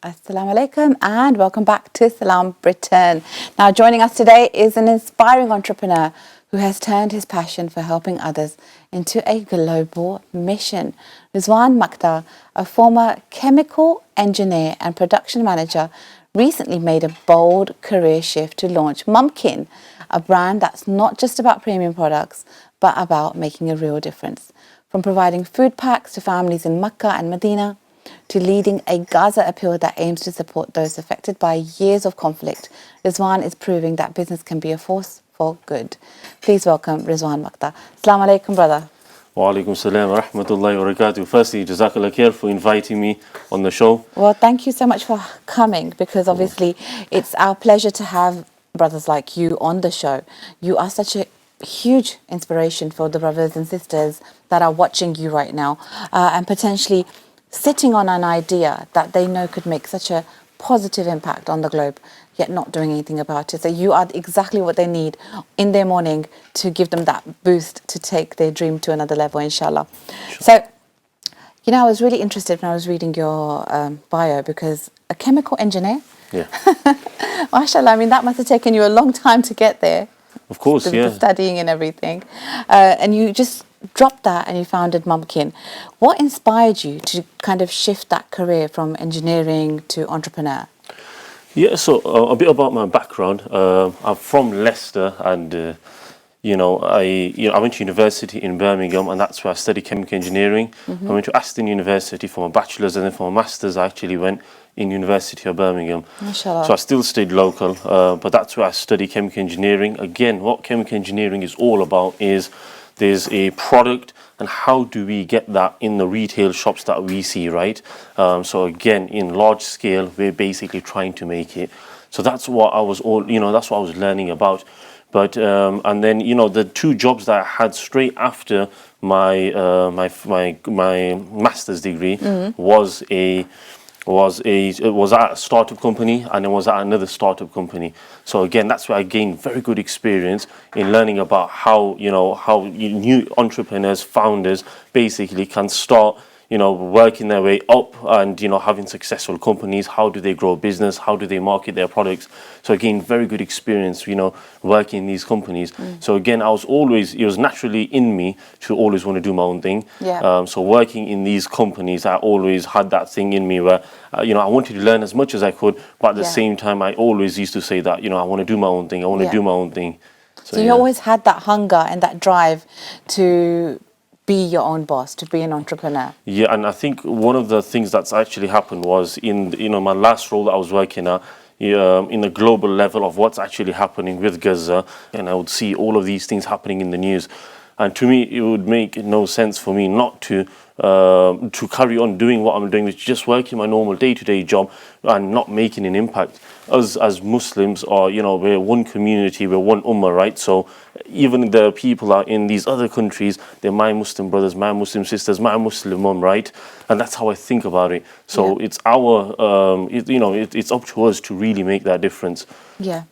Assalamu alaikum and welcome back to Salaam Britain. Now joining us today is an inspiring entrepreneur who has turned his passion for helping others into a global mission. Rizwan Makda, a former chemical engineer and production manager, recently made a bold career shift to launch Mumkin, a brand that's not just about premium products but about making a real difference. From providing food packs to families in Mecca and Medina, to leading a Gaza appeal that aims to support those affected by years of conflict, Rizwan is proving that business can be a force for good. Please welcome Rizwan Makda. Assalamu alaikum, brother. Wa alaikum salam wa rahmatullahi wa barakatuh. Firstly, Jazakallah khair for inviting me on the show. Well, thank you so much for coming, because obviously it's our pleasure to have brothers like you on the show. You are such a huge inspiration for the brothers and sisters that are watching you right now, and potentially sitting on an idea that they know could make such a positive impact on the globe, yet not doing anything about it. So you are exactly what they need in their morning to give them that boost to take their dream to another level, inshallah. Sure. So, you know, I was really interested when I was reading your bio, because a chemical engineer, Yeah. mashallah, I mean, that must have taken you a long time to get there. Of course, yeah. The studying and everything. And you just dropped that and you founded Mumkin. What inspired you to kind of shift that career from engineering to entrepreneur? Yeah, so a bit about my background. I'm from Leicester, and I went to university in Birmingham, and that's where I studied chemical engineering. I went to Aston University for my bachelor's, and then for my master's I actually went in University of Birmingham. Mashallah. So I still stayed local, but that's where I studied chemical engineering. Again, what chemical engineering is all about is there's a product, and how do we get that in the retail shops that we see, right? So again, in large scale, we're basically trying to make it. So that's what I was that's what I was learning about. But and then the two jobs that I had straight after my master's degree was at a startup company, and then was at another startup company. So again, that's where I gained very good experience in learning about how new entrepreneurs, founders basically can start working their way up and having successful companies. How do they grow a business? How do they market their products? So again, very good experience working in these companies. So again, it was naturally in me to always want to do my own thing. So working in these companies, I always had that thing in me where I wanted to learn as much as I could, but at the same time I always used to say that I want to do my own thing. I want to do my own thing. So you always had that hunger and that drive to be your own boss, to be an entrepreneur. Yeah, and I think one of the things that's actually happened was in my last role that I was working at, in the global level of what's actually happening with Gaza, and I would see all of these things happening in the news, and to me it would make no sense for me not to carry on doing what I'm doing, which is just working my normal day-to-day job and not making an impact. Us as Muslims we're one community, we're one ummah, right? So even the people are in these other countries, they're my Muslim brothers, my Muslim sisters, my Muslim mum, right? And that's how I think about it. So it's our it's up to us to really make that difference. Yeah.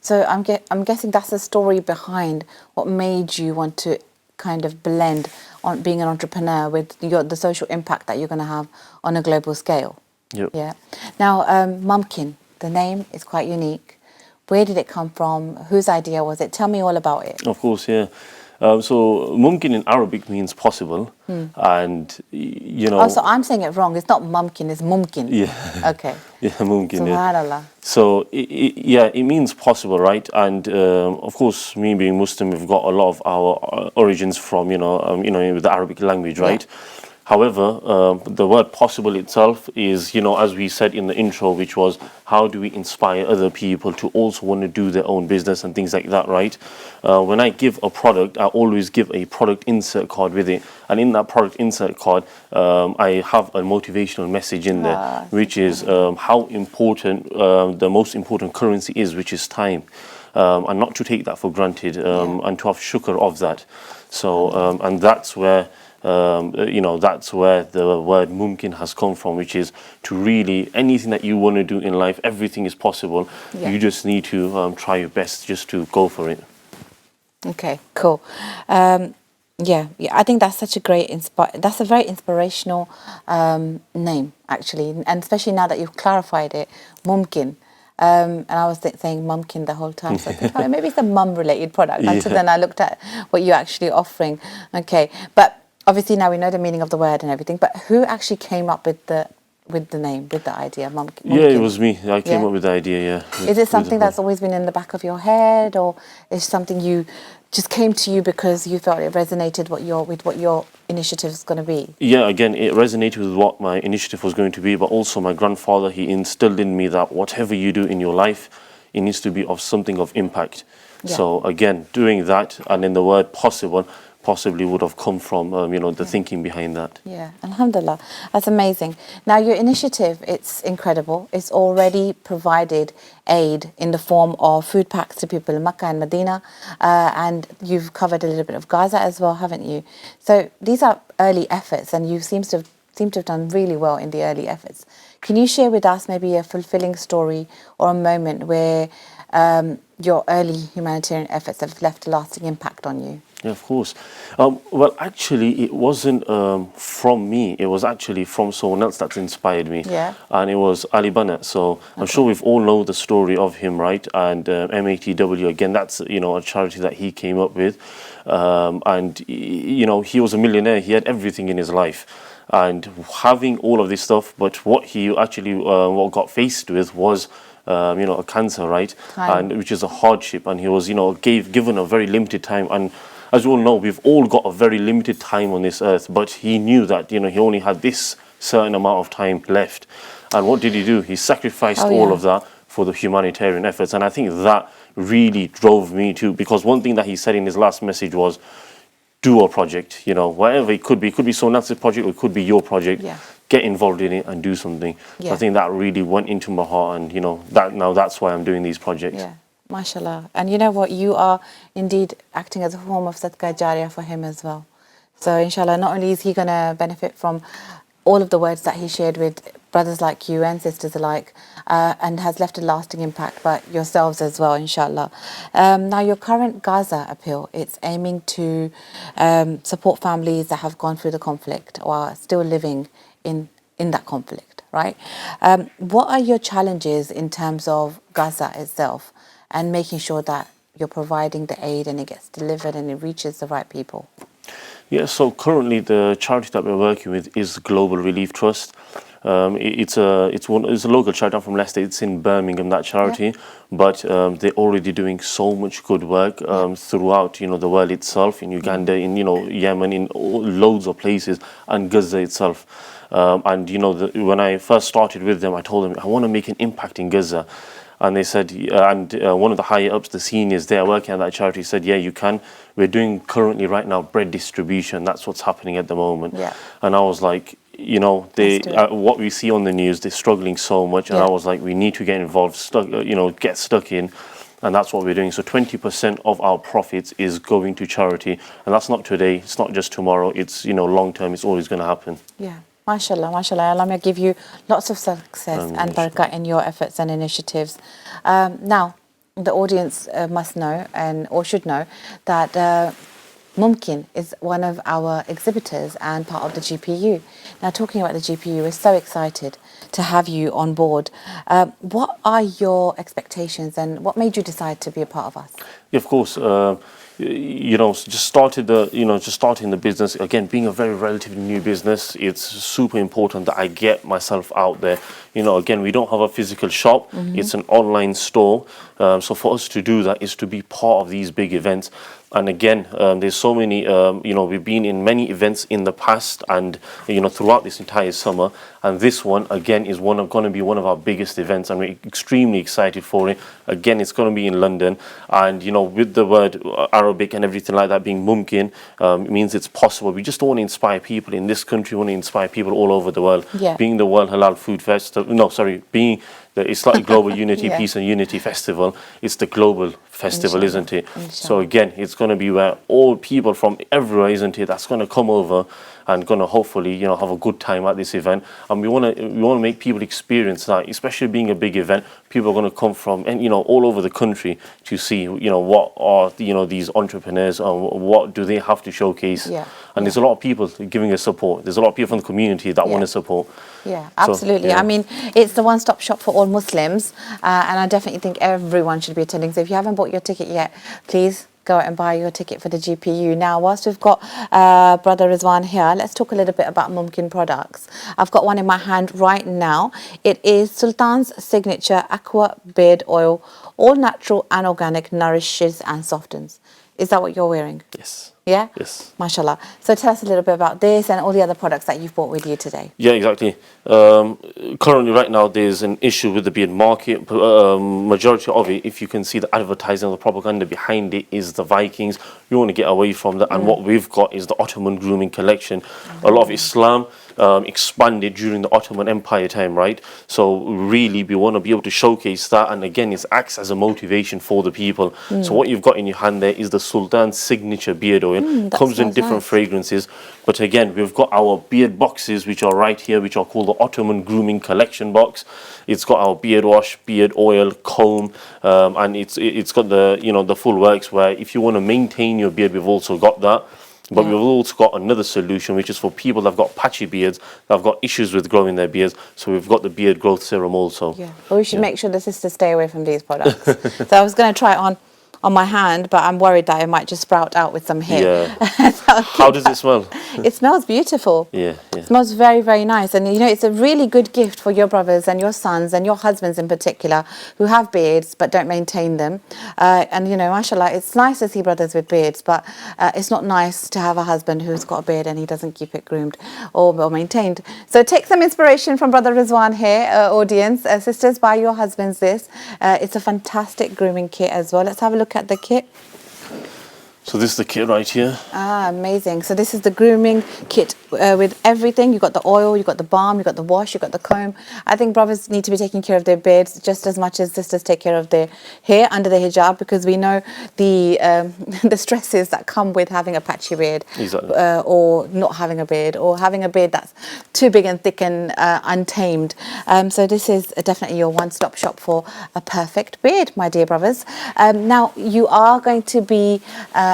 So I'm guessing that's the story behind what made you want to kind of blend on being an entrepreneur with the social impact that you're going to have on a global scale. Yep. Yeah. Now, Mumkin, the name is quite unique. Where did it come from? Whose idea was it? Tell me all about it. Of course, yeah. So Mumkin in Arabic means possible, and Oh, so I'm saying it wrong. It's not Mumkin, it's Mumkin. Yeah. Okay. Yeah, Mumkin. Subhanallah. Yeah. So it means possible, right? And of course, me being Muslim, we've got a lot of our origins from with the Arabic language, right? Yeah. However, the word possible itself is, as we said in the intro, which was how do we inspire other people to also want to do their own business and things like that, right? When I give a product, I always give a product insert card with it. And in that product insert card, I have a motivational message in there, which is how important the most important currency is, which is time. And not to take that for granted, and to have shukr of that. So, and that's where that's where the word Mumkin has come from, which is to really, anything that you want to do in life, everything is possible. You just need to try your best just to go for it. Okay, cool. Yeah, I think that's such a great that's a very inspirational name actually, and especially now that you've clarified it, Mumkin. And I was saying Mumkin the whole time, so I think oh, maybe it's a mum-related product. Until Yeah. then, I looked at what you're actually offering. Okay, but obviously now we know the meaning of the word and everything. But who actually came up with the name, with the idea, Yeah, it Mumkin? was me. I came Yeah. up with the idea, yeah. Is it With the something whole. that's always been in the back of your head, or is something you just came to you because you thought it resonated with what your initiative is going to be? Yeah, again, it resonated with what my initiative was going to be, but also my grandfather, he instilled in me that whatever you do in your life, it needs to be of something of impact. Yeah. So again, doing that, and then the word possible, possibly would have come from, the thinking behind that. Yeah, alhamdulillah. That's amazing. Now, your initiative, it's incredible. It's already provided aid in the form of food packs to people in Mecca and Medina, and you've covered a little bit of Gaza as well, haven't you? So these are early efforts, and you seem to have done really well in the early efforts. Can you share with us maybe a fulfilling story or a moment where your early humanitarian efforts have left a lasting impact on you? Yeah, of course. Well, actually, it wasn't from me. It was actually from someone else that's inspired me. Yeah. And it was Ali Banat. So I'm sure we've all know the story of him, right? And MATW, again, that's, a charity that he came up with. And, he was a millionaire. He had everything in his life. And having all of this stuff, but what he actually what got faced with was a cancer, right? Time. And which is a hardship. And he was, given a very limited time. And as you all know, we've all got a very limited time on this earth. But he knew that, he only had this certain amount of time left. And what did he do? He sacrificed all of that for the humanitarian efforts. And I think that really drove me to, because one thing that he said in his last message was, do a project, whatever it could be. It could be someone else's project, or it could be your project. Yeah. Get involved in it and do something. So I think that really went into my heart, and that's why I'm doing these projects. Yeah, mashallah. And you know what? You are indeed acting as a form of sadaqah jariyah for him as well. So inshallah, not only is he going to benefit from all of the words that he shared with brothers like you and sisters alike, and has left a lasting impact, but yourselves as well, inshallah. Now, your current Gaza appeal, it's aiming to support families that have gone through the conflict or are still living in that conflict, right? What are your challenges in terms of Gaza itself and making sure that you're providing the aid and it gets delivered and it reaches the right people? Yeah, so currently the charity that we're working with is Global Relief Trust. It's a local charity. I'm from Leicester. It's in Birmingham, that charity, but they're already doing so much good work throughout the world itself, in Uganda, in Yemen, in loads of places, and Gaza itself. And when I first started with them, I told them I want to make an impact in Gaza. And they said, one of the higher ups, the seniors there working at that charity, said, yeah, you can. We're doing currently right now bread distribution. That's what's happening at the moment. Yeah. And I was like, what we see on the news, they're struggling so much. And I was like, we need to get involved, get stuck in. And that's what we're doing. So 20% of our profits is going to charity. And that's not today. It's not just tomorrow. It's, long term. It's always going to happen. Yeah. MashaAllah, MashaAllah. Allah may give you lots of success and barakah in your efforts and initiatives. Now, the audience must know or should know that Mumkin is one of our exhibitors and part of the GPU. Now, talking about the GPU, we're so excited to have you on board. What are your expectations and what made you decide to be a part of us? Yeah, of course. Just starting the business, again, being a very relatively new business, it's super important that I get myself out there. Again, we don't have a physical shop. It's an online store. So for us to do that is to be part of these big events. And again, there's so many, we've been in many events in the past and, throughout this entire summer. And this one, again, is going to be one of our biggest events. And we're extremely excited for it. Again, it's going to be in London. And, with the word Arabic and everything like that being Mumkin, it means it's possible. We just don't want to inspire people in this country. We want to inspire people all over the world. Yeah. Being the World Halal Food Festival, being It's like Global Unity, Yeah. Peace and Unity Festival. It's the global festival, Inshallah. isn't it? So Inshallah. again, it's going to be where all people from everywhere, isn't it, that's going to come over and going to hopefully, have a good time at this event. And we want to make people experience that, especially being a big event. People are going to come from, and all over the country to see, what are, these entrepreneurs, what do they have to showcase. Yeah. And there's a lot of people giving us support. There's a lot of people from the community that want to support. Yeah, So, absolutely. yeah. I mean, it's the one-stop shop for all Muslims, and I definitely think everyone should be attending. So if you haven't bought your ticket yet, please go out and buy your ticket for the GPU. Now, whilst we've got Brother Rizwan here, let's talk a little bit about Mumkin products. I've got one in my hand right now. It is Sultan's Signature Aqua Beard Oil, all natural and organic, nourishes and softens. Is that what you're wearing? Yes. Yeah? Yes. MashaAllah. So tell us a little bit about this and all the other products that you've brought with you today. Yeah, exactly. Currently, right now, there's an issue with the beard market. Majority of it, if you can see the advertising or the propaganda behind it, is the Vikings. We want to get away from that. And what we've got is the Ottoman grooming collection. A lot of Islam expanded during the Ottoman Empire time, right? So really, we want to be able to showcase that. And again, it acts as a motivation for the people. So what you've got in your hand there is the Sultan's Signature Beard Oil. Comes in different fragrances. But again, we've got our beard boxes, which are right here, which are called the Ottoman Grooming Collection box. It's got our beard wash, beard oil, comb, and it's got the full works where if you want to maintain your beard, we've also got that. But we've also got another solution, which is for people that have got patchy beards, that have got issues with growing their beards. So we've got the beard growth serum also. Yeah, but we should make sure the sisters stay away from these products. So I was going to try it on my hand, but I'm worried that it might just sprout out with some hair. Yeah. How does it smell? It smells beautiful. Yeah. It smells very, very nice. And, it's a really good gift for your brothers and your sons and your husbands in particular who have beards but don't maintain them. And, mashallah, it's nice to see brothers with beards, but it's not nice to have a husband who's got a beard and he doesn't keep it groomed or maintained. So take some inspiration from Brother Rizwan here, audience. Sisters, buy your husbands this. It's a fantastic grooming kit as well. Let's have a look at the kit. So this is the kit right here. Ah, amazing. So this is the grooming kit with everything. You've got the oil, you've got the balm, you've got the wash, you've got the comb. I think brothers need to be taking care of their beards just as much as sisters take care of their hair under the hijab, because we know the the stresses that come with having a patchy beard. Exactly. Or not having a beard, or having a beard that's too big and thick and untamed. So this is definitely your one-stop shop for a perfect beard, my dear brothers. Now, you are going to be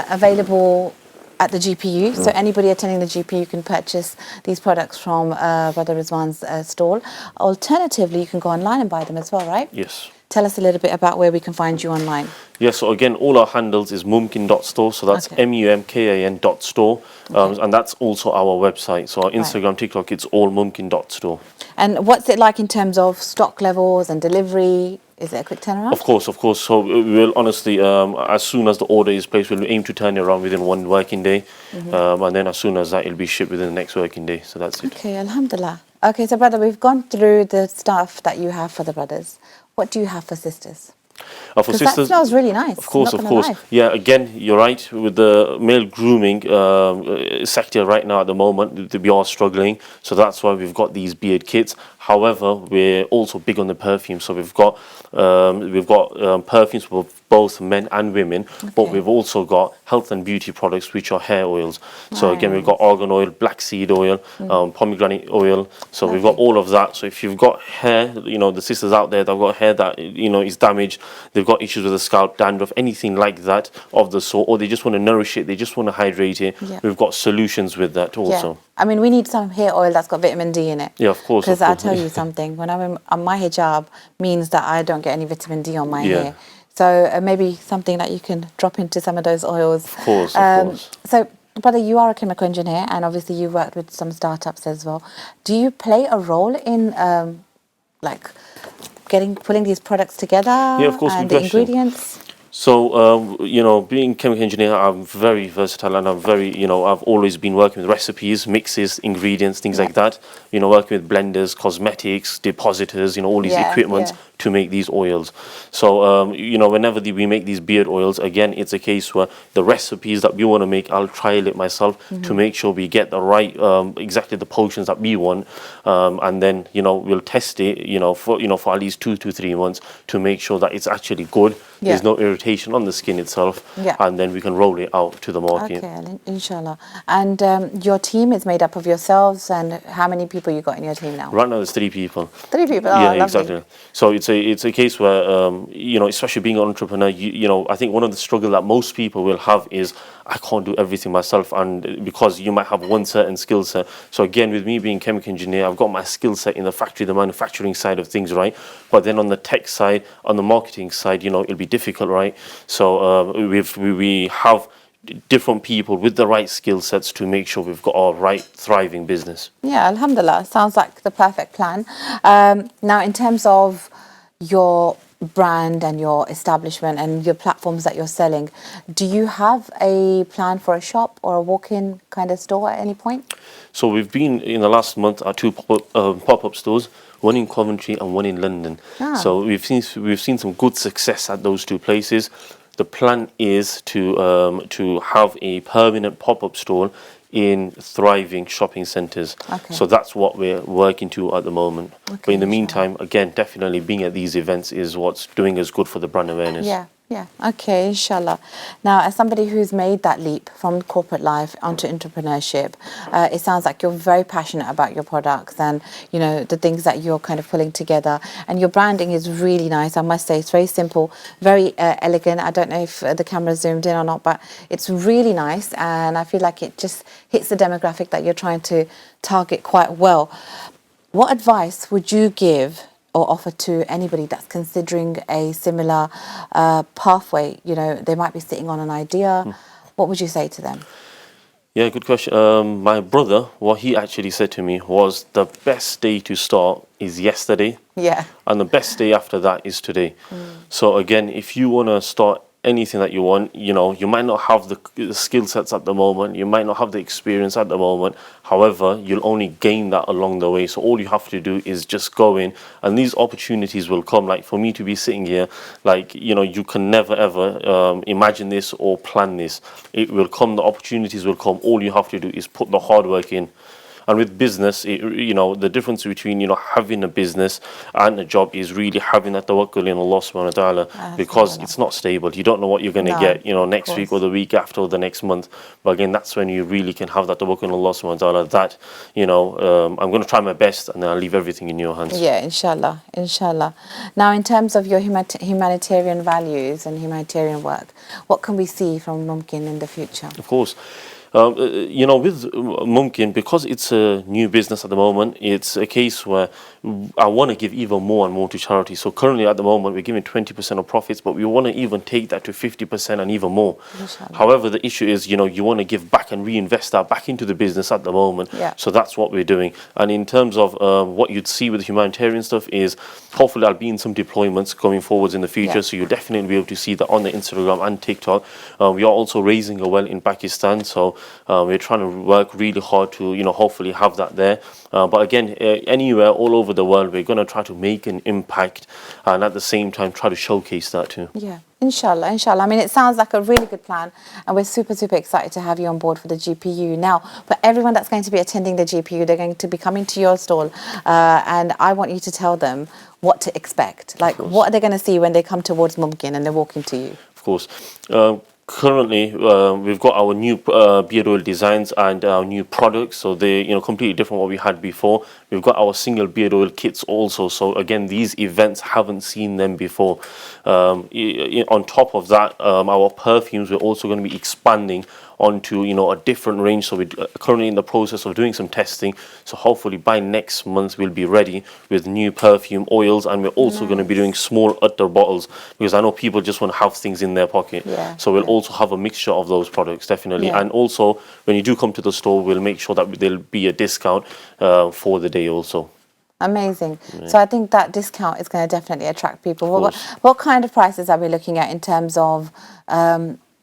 available at the GPU, so anybody attending the GPU can purchase these products from Brother Rizwan's stall. Alternatively, you can go online and buy them as well, right? Yes. Tell us a little bit about where we can find you online. Yeah, so again, all our handles is mumkin.store, so that's mumkin.store, and that's also our website. So our Instagram, TikTok, it's all mumkin.store. And what's it like in terms of stock levels and delivery? Is it a quick turnaround? Of course. So we'll honestly, as soon as the order is placed, we'll aim to turn it around within one working day, and then as soon as that, it'll be shipped within the next working day. So that's it. Okay, alhamdulillah. Okay, so brother, we've gone through the stuff that you have for the brothers. What do you have for sisters? For Because sisters, that smells really nice. Of course. not gonna lie. Yeah, again, you're right. With the male grooming sector right now at the moment, we are struggling. So that's why we've got these beard kits. However, we're also big on the perfume. So we've got perfumes for both men and women, but we've also got health and beauty products, which are hair oils. So again, we've got argan oil, black seed oil, pomegranate oil. So we've got all of that. So if you've got hair, the sisters out there that have got hair that is damaged, they've got issues with the scalp, dandruff, anything like that of the sort, or they just want to nourish it, they just want to hydrate it. Yeah. We've got solutions with that also. Yeah. I mean, we need some hair oil that's got vitamin D in it. Yeah, of course. Because I'll tell you something, when I'm on my hijab means that I don't get any vitamin D on my hair. So maybe something that you can drop into some of those oils. Of course. So, brother, you are a chemical engineer, and obviously you worked with some startups as well. Do you play a role in putting these products together? Yeah, of course. And the ingredients? So, being chemical engineer, I'm very versatile, and I'm very, I've always been working with recipes, mixes, ingredients, things like that. Working with blenders, cosmetics, depositors, all these equipments to make these oils. So whenever we make these beard oils, again, it's a case where the recipes that we want to make, I'll trial it myself to make sure we get the right exactly the potions that we want, and then we'll test it for at least 2 to 3 months to make sure that it's actually good. Yeah. There's no irritation on the skin itself, Yeah. and then we can roll it out to the market. Okay, inshallah. And your team is made up of yourselves, and how many people you got in your team now? Right now, there's 3 people. 3 people. Oh, Yeah, lovely. exactly. So it's a case where especially being an entrepreneur, I think one of the struggle that most people will have is I can't do everything myself, and because you might have one certain skill set. So again, with me being chemical engineer, I've got my skill set in the factory, the manufacturing side of things, right? But then on the tech side, on the marketing side, it'll be difficult, right? So we have different people with the right skill sets to make sure we've got our right thriving business. Yeah, alhamdulillah. Sounds like the perfect plan. Now, in terms of your brand and your establishment and your platforms that you're selling, do you have a plan for a shop or a walk-in kind of store at any point? So we've been in the last month at 2 pop-up stores, one in Coventry and one in London. So we've seen some good success at those 2 places. The plan is to have a permanent pop-up store in thriving shopping centres. Okay. So that's what we're working to at the moment. Okay, But in the inshallah. meantime, again, definitely being at these events is what's doing us good for the brand awareness. Yeah. Okay, inshallah. Now, as somebody who's made that leap from corporate life onto entrepreneurship, it sounds like you're very passionate about your products and, the things that you're kind of pulling together. And your branding is really nice, I must say. It's very simple, very elegant. I don't know if the camera zoomed in or not, but it's really nice. And I feel like it just hits the demographic that you're trying to target quite well. What advice would you give or offer to anybody that's considering a similar pathway? They might be sitting on an idea. What would you say to them? Yeah, good question. My brother, what he actually said to me was the best day to start is yesterday, Yeah. and the best day after that is today. So again, if you want to start anything that you want, you might not have the skill sets at the moment, you might not have the experience at the moment. However, you'll only gain that along the way. So all you have to do is just go in, and these opportunities will come. Like for me to be sitting here, you can never ever imagine this or plan this. It will come. The opportunities will come. All you have to do is put the hard work in. And with business, the difference between having a business and a job is really having that tawakkul in Allah subhanahu wa ta'ala, because it's not stable. You don't know what you're going to get next week or the week after or the next month. But again, that's when you really can have that tawakkul in Allah subhanahu wa ta'ala, that I'm going to try my best, and then I'll leave everything in your hands. Yeah, inshallah. Now, in terms of your humanitarian values and humanitarian work, what can we see from Mumkin in the future? Of course. With Mumkin, because it's a new business at the moment, it's a case where I want to give even more and more to charity. So currently at the moment, we're giving 20% of profits, but we want to even take that to 50% and even more. Inshallah. However, the issue is, you want to give back and reinvest that back into the business at the moment. Yeah. So that's what we're doing. And in terms of what you'd see with the humanitarian stuff is, hopefully I'll be in some deployments going forwards in the future. Yeah. So you'll definitely be able to see that on the Instagram and TikTok. We are also raising a well in Pakistan. So we're trying to work really hard to, hopefully have that there. But again, anywhere, all over the world, we're going to try to make an impact, and at the same time try to showcase that too. Yeah, inshallah. I mean, it sounds like a really good plan, and we're super excited to have you on board for the GPU. Now, for everyone that's going to be attending the GPU, they're going to be coming to your stall, and I want you to tell them what to expect. Like, what are they going to see when they come towards Mumkin and they're walking to you? Of course. Currently, we've got our new beard oil designs and our new products. So they're completely different what we had before. We've got our single beard oil kits also. So again, these events haven't seen them before. On top of that, our perfumes, we're also going to be expanding onto a different range. So we're currently in the process of doing some testing. So hopefully by next month we'll be ready with new perfume oils, and we're also going to be doing small utter bottles, because I know people just want to have things in their pocket. Yeah. So we'll also have a mixture of those products, definitely. Yeah. And also when you do come to the store, we'll make sure that there'll be a discount for the day also. Amazing. Yeah. So I think that discount is going to definitely attract people. What kind of prices are we looking at in terms of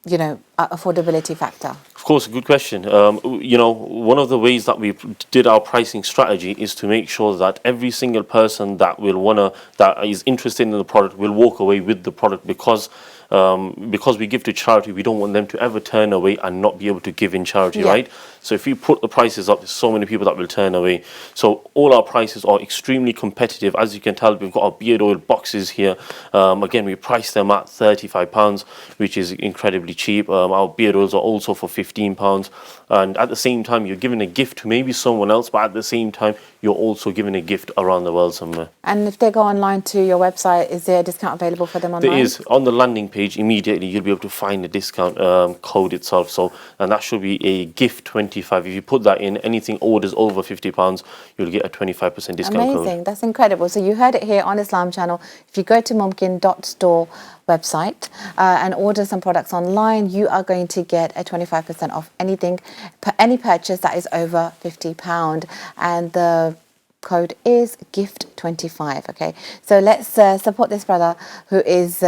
affordability factor? Of course, a good question. One of the ways that we did our pricing strategy is to make sure that every single person that that is interested in the product will walk away with the product, because we give to charity, we don't want them to ever turn away and not be able to give in charity, right? So if we put the prices up, there's so many people that will turn away. So all our prices are extremely competitive. As you can tell, we've got our beard oil boxes here. Again, we price them at £35, which is incredibly cheap. Our beard oils are also for £15. And at the same time, you're giving a gift to maybe someone else, but at the same time, you're also giving a gift around the world somewhere. And if they go online to your website, is there a discount available for them online? There is. On the landing page, immediately you'll be able to find the discount code itself. And that should be a gift 25. If you put that in, anything orders over £50, you'll get a 25% discount code. Amazing. That's incredible. So you heard it here on Islam Channel. If you go to mumkin.store website and order some products online, you are going to get a 25% off any purchase that is over £50, and the code is gift25. Okay, so let's support this brother who is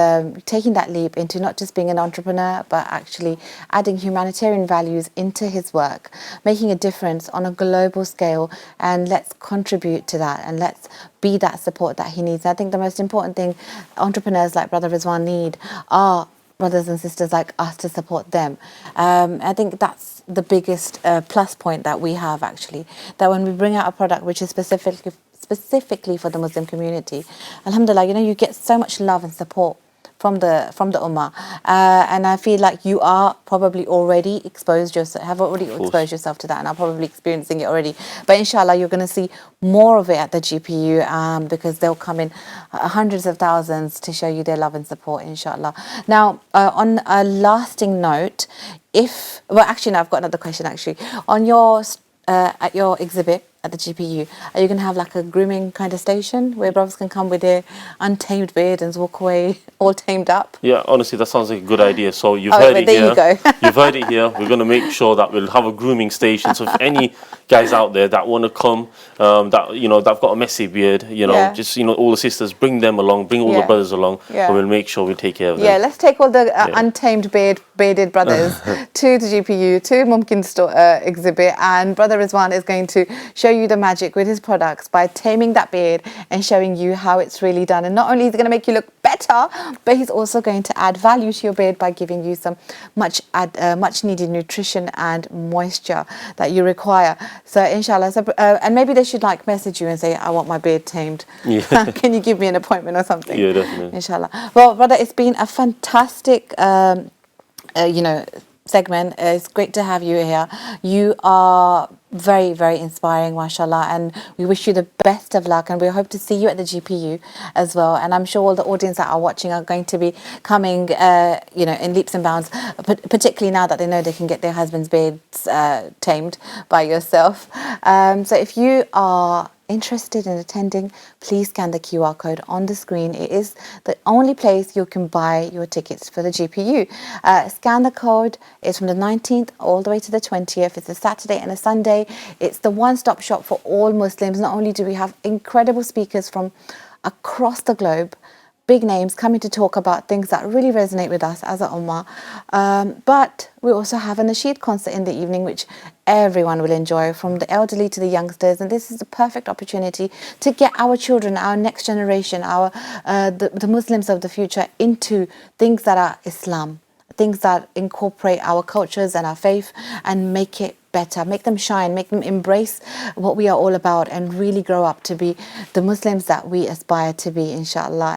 taking that leap into not just being an entrepreneur, but actually adding humanitarian values into his work, making a difference on a global scale. And let's contribute to that, and let's be that support that he needs. I think the most important thing entrepreneurs like Brother Rizwan need are brothers and sisters like us to support them. I think that's the biggest plus point that we have, actually, that when we bring out a product which is specifically for the Muslim community, alhamdulillah, you get so much love and support from the ummah, and I feel like you are probably already exposed yourself to that, and are probably experiencing it already. But inshallah, you're going to see more of it at the GPU, because they'll come in hundreds of thousands to show you their love and support, inshallah. Now, on a lasting note, I've got another question actually. On your at your exhibit at the GPU, are you going to have like a grooming kind of station where brothers can come with their untamed beard and walk away all tamed up? Yeah, honestly, that sounds like a good idea. So you've heard it here. You go. You've heard it here. We're going to make sure that we'll have a grooming station. So if any guys out there that want to come, that've got a messy beard, just all the sisters, bring them along, bring all the brothers along, and we'll make sure we take care of them. Yeah, let's take all the untamed bearded brothers to the GPU, to Mumkin store exhibit, and Brother Rizwan is going to show you the magic with his products by taming that beard and showing you how it's really done. And not only is he going to make you look better, but he's also going to add value to your beard by giving you some much needed nutrition and moisture that you require. So inshallah, and maybe they should message you and say, I want my beard tamed. Yeah. Can you give me an appointment or something? Yeah, definitely. Inshallah. Well, brother, it's been a fantastic segment. It's great to have you here. You are very, very inspiring, mashallah, and we wish you the best of luck, and we hope to see you at the GPU as well. And I'm sure all the audience that are watching are going to be coming in leaps and bounds, particularly now that they know they can get their husband's beards tamed by yourself. So if you are interested in attending, please scan the QR code on the screen. It is the only place you can buy your tickets for the GPU. Scan the code. It's from the 19th all the way to the 20th. It's a Saturday and a Sunday. It's the one-stop shop for all Muslims. Not only do we have incredible speakers from across the globe, big names coming to talk about things that really resonate with us as a ummah, but we also have a nasheed concert in the evening, which everyone will enjoy, from the elderly to the youngsters. And this is the perfect opportunity to get our children, our next generation, the Muslims of the future into things that are Islam, things that incorporate our cultures and our faith and make it better, make them shine, make them embrace what we are all about, and really grow up to be the Muslims that we aspire to be, inshallah.